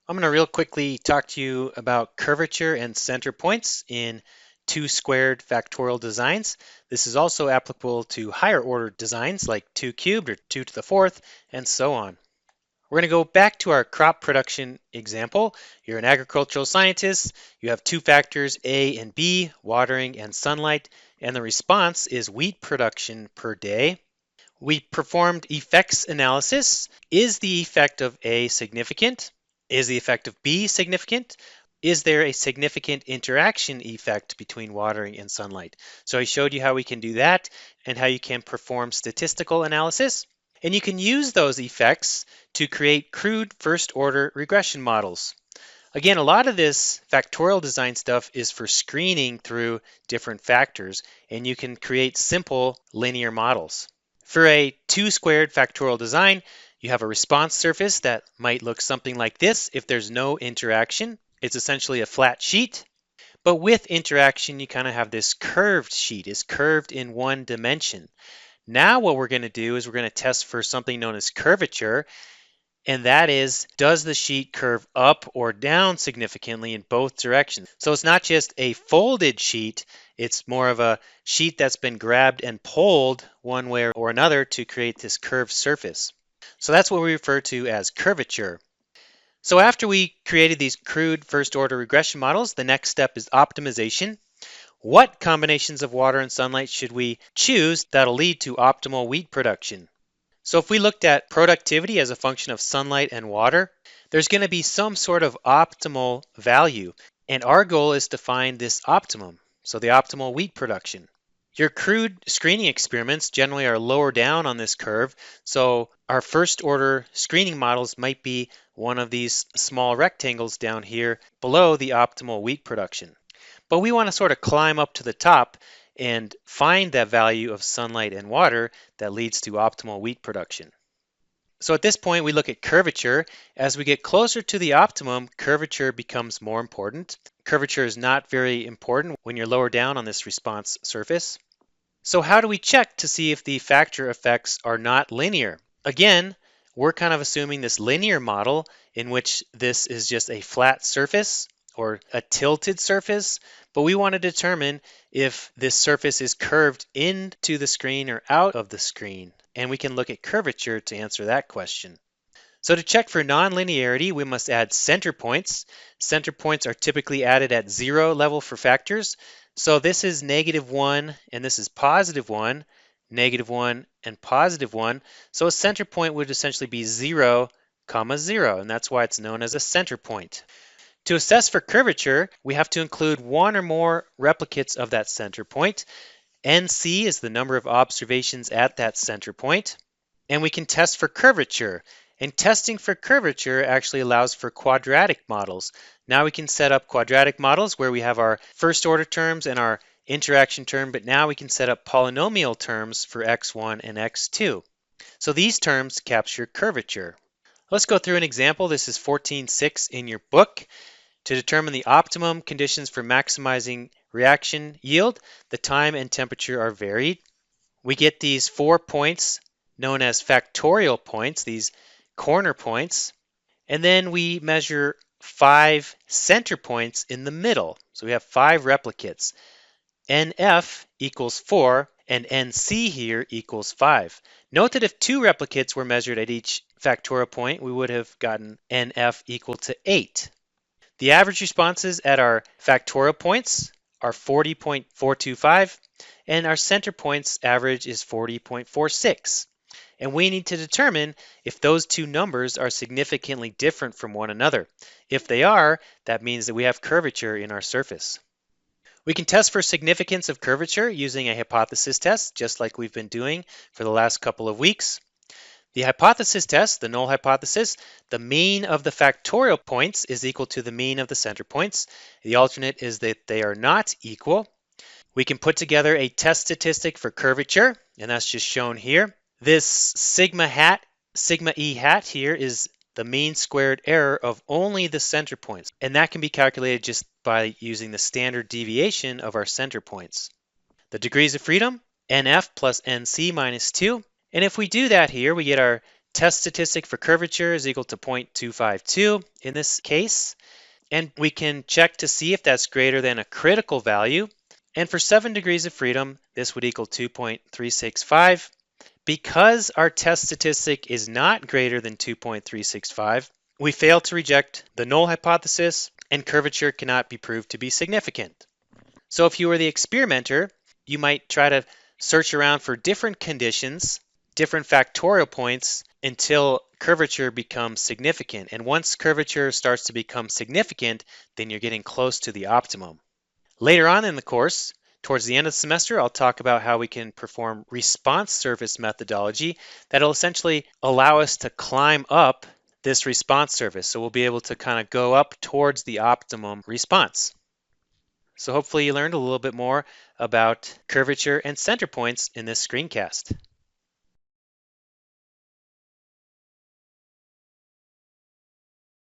I'm going to real quickly talk to you about curvature and center points in 2 squared factorial designs. This is also applicable to higher order designs like 2 cubed or 2 to the fourth and so on. We're going to go back to our crop production example. You're an agricultural scientist. You have 2 factors, A and B, watering and sunlight, and the response is wheat production per day. We performed effects analysis. Is the effect of A significant? Is the effect of B significant? Is there a significant interaction effect between watering and sunlight? So I showed you how we can do that and how you can perform statistical analysis. And you can use those effects to create crude first-order regression models. Again, a lot of this factorial design stuff is for screening through different factors, and you can create simple linear models. For a 2 squared factorial design, you have a response surface that might look something like this if there's no interaction. It's essentially a flat sheet. But with interaction, you kind of have this curved sheet. It's curved in one dimension. Now what we're going to do is we're going to test for something known as curvature, and that is, does the sheet curve up or down significantly in both directions? So it's not just a folded sheet, it's more of a sheet that's been grabbed and pulled one way or another to create this curved surface. So that's what we refer to as curvature. So after we created these crude first-order regression models, the next step is optimization. What combinations of water and sunlight should we choose that'll lead to optimal wheat production? So if we looked at productivity as a function of sunlight and water, there's going to be some sort of optimal value. And our goal is to find this optimum, so the optimal wheat production. Your crude screening experiments generally are lower down on this curve, so our first order screening models might be one of these small rectangles down here below the optimal wheat production. But we want to sort of climb up to the top and find that value of sunlight and water that leads to optimal wheat production. So at this point, we look at curvature. As we get closer to the optimum, curvature becomes more important. Curvature is not very important when you're lower down on this response surface. So how do we check to see if the factor effects are not linear? Again, we're kind of assuming this linear model in which this is just a flat surface or a tilted surface, but we want to determine if this surface is curved into the screen or out of the screen, and we can look at curvature to answer that question. So to check for nonlinearity, we must add center points. Center points are typically added at 0 level for factors. So this is -1 and this is +1, -1 and +1. So a center point would essentially be 0, 0, and that's why it's known as a center point. To assess for curvature, we have to include one or more replicates of that center point. NC is the number of observations at that center point. And we can test for curvature. And testing for curvature actually allows for quadratic models. Now we can set up quadratic models where we have our first order terms and our interaction term, but now we can set up polynomial terms for x1 and x2. So these terms capture curvature. Let's go through an example. This is 14.6 in your book. To determine the optimum conditions for maximizing reaction yield, the time and temperature are varied. We get these 4 points known as factorial points, these corner points, and then we measure 5 center points in the middle. So we have 5 replicates. NF equals 4 and NC here equals 5. Note that if 2 replicates were measured at each factorial point, we would have gotten NF equal to 8. The average responses at our factorial points are 40.425, and our center points average is 40.46. And we need to determine if those two numbers are significantly different from one another. If they are, that means that we have curvature in our surface. We can test for significance of curvature using a hypothesis test, just like we've been doing for the last couple of weeks. The hypothesis test, the null hypothesis, the mean of the factorial points is equal to the mean of the center points. The alternate is that they are not equal. We can put together a test statistic for curvature, and that's just shown here. This sigma E hat here is the mean squared error of only the center points, and that can be calculated just by using the standard deviation of our center points. The degrees of freedom, NF plus NC minus 2. And if we do that here, we get our test statistic for curvature is equal to 0.252 in this case, and we can check to see if that's greater than a critical value. And for 7 degrees of freedom, this would equal 2.365. Because our test statistic is not greater than 2.365, we fail to reject the null hypothesis, and curvature cannot be proved to be significant. So if you were the experimenter, you might try to search around for different conditions, different factorial points, until curvature becomes significant. And once curvature starts to become significant, then you're getting close to the optimum. Later on in the course, towards the end of the semester, I'll talk about how we can perform response surface methodology that'll essentially allow us to climb up this response surface. So we'll be able to kind of go up towards the optimum response. So hopefully you learned a little bit more about curvature and center points in this screencast.